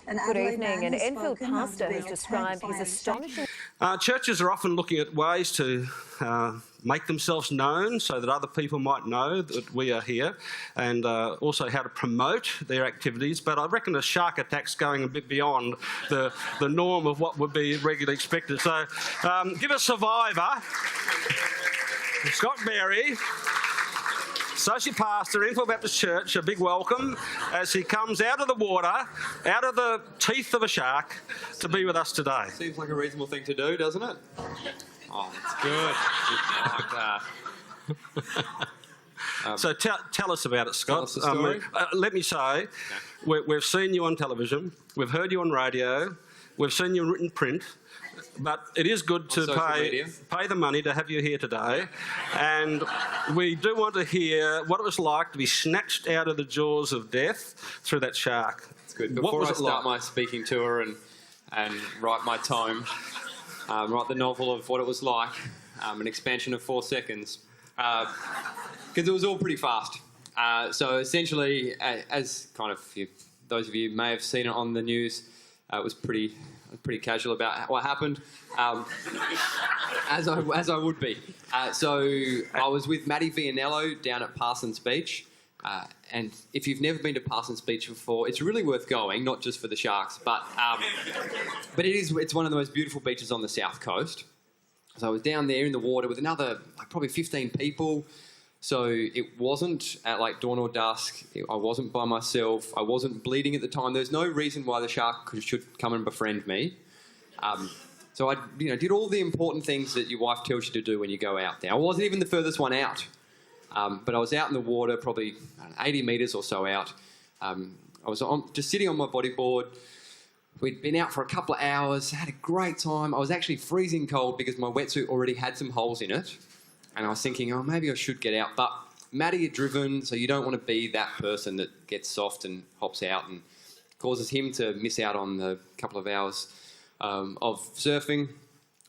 Good evening. An Enfield pastor has described his astonishing... Churches are often looking at ways to make themselves known so that other people might know that we are here, and also how to promote their activities. But I reckon a shark attack's going a bit beyond the norm of what would be regularly expected. So give a survivor, Scott Berry, Associate Pastor, Enfield Baptist Church, a big welcome as he comes out of the water, out of the teeth of a shark, to be with us today. Seems like a reasonable thing to do, doesn't it? Oh, that's good. I like that. So tell us about it, Scott. Tell us the story. Let me say, we've seen you on television, we've heard you on radio, we've seen you in written print, but it is good to pay the money to have you here today, and we do want to hear what it was like to be snatched out of the jaws of death through that shark. That's good. Before I start my speaking tour and write my tome, write the novel of what it was like, an expansion of 4 seconds, because it was all pretty fast. So essentially, as kind of those of you may have seen it on the news, it was pretty casual about what happened, as I would be. So I was with Matty Vianello down at Parsons Beach, and if you've never been to Parsons Beach before, it's really worth going, not just for the sharks, but it's one of the most beautiful beaches on the south coast. So I was down there in the water with another probably 15 people. So it wasn't at like dawn or dusk. I wasn't by myself. I wasn't bleeding at the time. There's no reason why the shark should come and befriend me. So I did all the important things that your wife tells you to do when you go out there. I wasn't even the furthest one out. But I was out in the water, probably 80 metres or so out. I was just sitting on my bodyboard. We'd been out for a couple of hours, had a great time. I was actually freezing cold because my wetsuit already had some holes in it. And I was thinking, oh, maybe I should get out. But Matty had driven, so you don't want to be that person that gets soft and hops out and causes him to miss out on the couple of hours of surfing.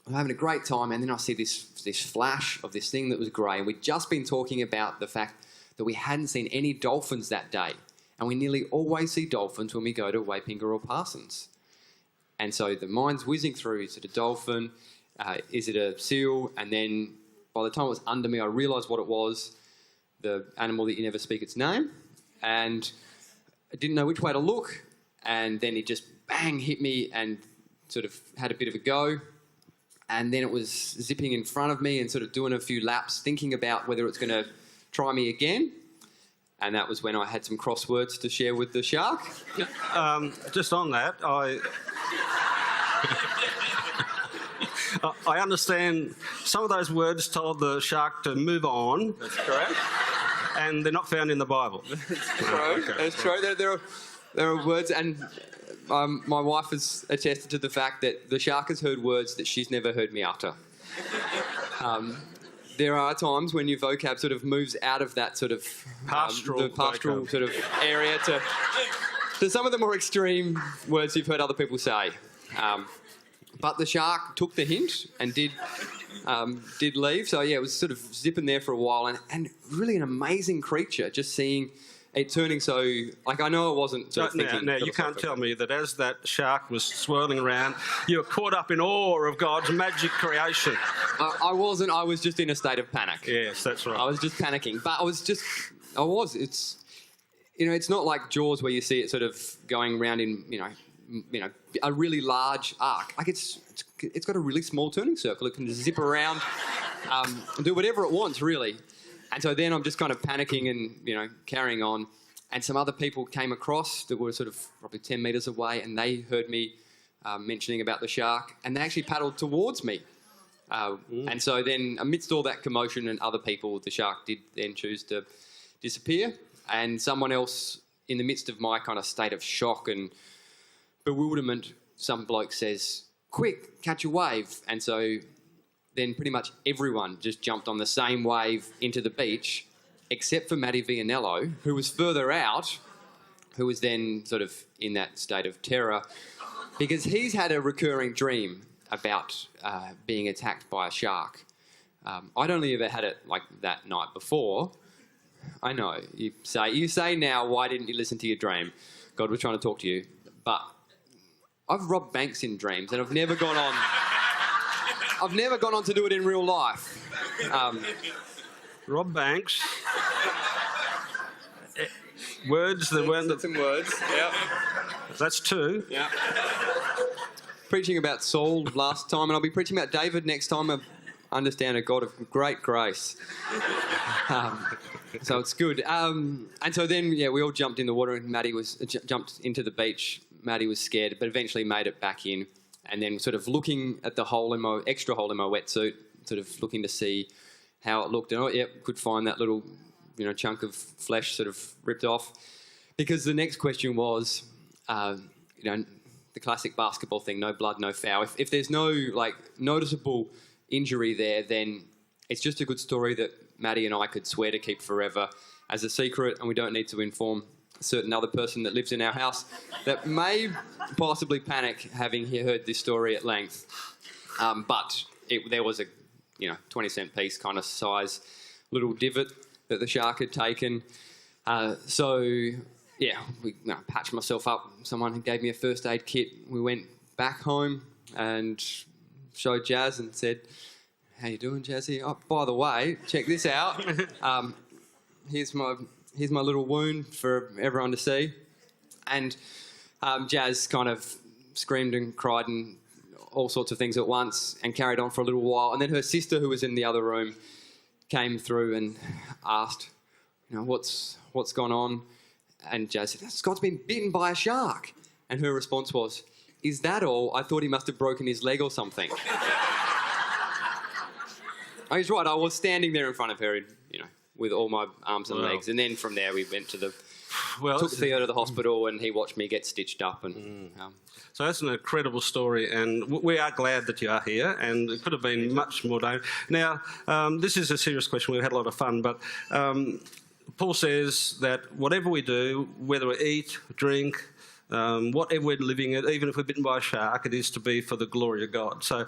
I'm having a great time, and then I see this flash of this thing that was grey. And we'd just been talking about the fact that we hadn't seen any dolphins that day. And we nearly always see dolphins when we go to Wapinga or Parsons. And so the mind's whizzing through, is it a dolphin? Is it a seal? And then by the time it was under me, I realised what it was, the animal that you never speak its name, and I didn't know which way to look, and then it just bang hit me and sort of had a bit of a go, and then it was zipping in front of me and sort of doing a few laps, thinking about whether it's going to try me again, and that was when I had some crosswords to share with the shark. Just on that, I understand some of those words told the shark to move on. That's correct. And they're not found in the Bible. That's true. Okay. That's true. There are words, and my wife has attested to the fact that the shark has heard words that she's never heard me utter. There are times when your vocab sort of moves out of that sort of pastoral sort of area to some of the more extreme words you've heard other people say. But the shark took the hint and did leave. So, yeah, it was sort of zipping there for a while, and really an amazing creature, just seeing it turning so... I know I wasn't sort of thinking... Now, you can't tell me that as that shark was swirling around, you were caught up in awe of God's magic creation. I wasn't. I was just in a state of panic. Yes, that's right. I was just panicking. But it's not like Jaws where you see it sort of going around in, a really large arc. Like it's got a really small turning circle. It can just zip around and do whatever it wants, really. And so then I'm just kind of panicking and, carrying on. And some other people came across that were sort of probably 10 metres away, and they heard me mentioning about the shark, and they actually paddled towards me. And so then amidst all that commotion and other people, the shark did then choose to disappear. And someone else, in the midst of my kind of state of shock and bewilderment, some bloke says, "Quick, catch a wave." And so then pretty much everyone just jumped on the same wave into the beach, except for Matty Vianello, who was further out, who was then sort of in that state of terror, because he's had a recurring dream about being attacked by a shark. I'd only ever had it like that night before. I know, you say now, why didn't you listen to your dream? God was trying to talk to you. But I've robbed banks in dreams, and I've never gone on. I've never gone on to do it in real life. Rob Banks. Words that weren't... Some words, yeah. That's two. Yeah. Preaching about Saul last time, and I'll be preaching about David next time. I understand a God of great grace. So it's good. And so then, we all jumped in the water, and Maddie jumped into the beach. Maddie was scared, but eventually made it back in. And then sort of looking at the extra hole in my wetsuit, sort of looking to see how it looked. And could find that little, chunk of flesh sort of ripped off. Because the next question was, the classic basketball thing, no blood, no foul. If there's no, noticeable injury there, then it's just a good story that Maddie and I could swear to keep forever as a secret, and we don't need to inform a certain other person that lives in our house that may possibly panic having heard this story at length. But there was a 20-cent piece kind of size little divot that the shark had taken. We patched myself up. Someone gave me a first aid kit. We went back home and showed Jazz and said, "How you doing, Jazzy? Oh, by the way, check this out. Here's my little wound for everyone to see." And Jazz kind of screamed and cried and all sorts of things at once and carried on for a little while. And then her sister, who was in the other room, came through and asked, what's gone on? And Jazz said, "Scott's been bitten by a shark." And her response was, "Is that all? I thought he must have broken his leg or something." I was right. I was standing there in front of her, with all my arms and legs. And then from there we went to took Theo to the hospital, and he watched me get stitched up. And So that's an incredible story, and we are glad that you are here, and it could have been much more dangerous. Now, this is a serious question. We've had a lot of fun, but Paul says that whatever we do, whether we eat, drink, whatever we're living in, even if we're bitten by a shark, it is to be for the glory of God. So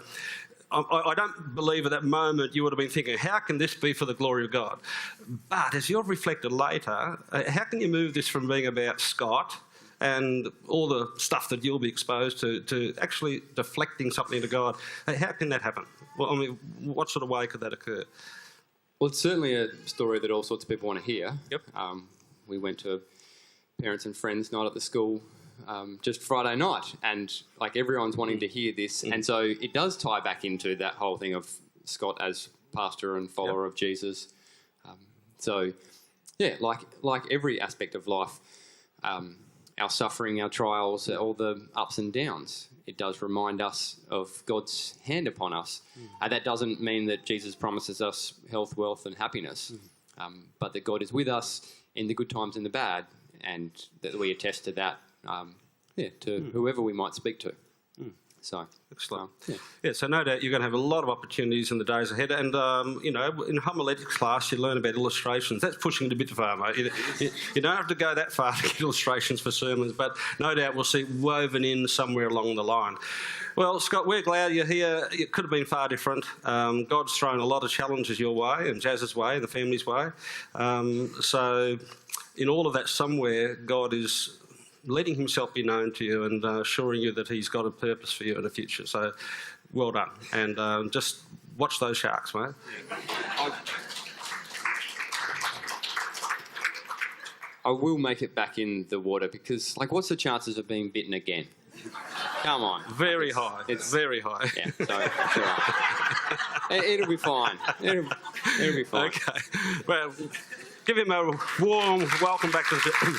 I don't believe at that moment you would have been thinking, how can this be for the glory of God? But as you've reflected later, how can you move this from being about Scott and all the stuff that you'll be exposed to actually deflecting something to God? How can that happen? Well, what sort of way could that occur? Well, it's certainly a story that all sorts of people want to hear. Yep. We went to parents and friends night at the school just Friday night, and everyone's wanting to hear this, and so it does tie back into that whole thing of Scott as pastor and follower of Jesus. Like every aspect of life, our suffering, our trials, all the ups and downs, it does remind us of God's hand upon us. That doesn't mean that Jesus promises us health, wealth and happiness, but that God is with us in the good times and the bad, and that we attest to that to whoever we might speak to. So, excellent. So no doubt you're going to have a lot of opportunities in the days ahead. And, in homiletics class, you learn about illustrations. That's pushing it a bit far, mate. You don't have to go that far to get illustrations for sermons, but no doubt we'll see woven in somewhere along the line. Well, Scott, we're glad you're here. It could have been far different. God's thrown a lot of challenges your way and Jazz's way and the family's way. So in all of that somewhere, God is letting himself be known to you and assuring you that he's got a purpose for you in the future. So well done. And just watch those sharks, mate. I will make it back in the water because, what's the chances of being bitten again? Come on. Very high. It's very high. Yeah, so it's all right. It'll be fine. It'll be fine. Okay. Well, give him a warm welcome back to the...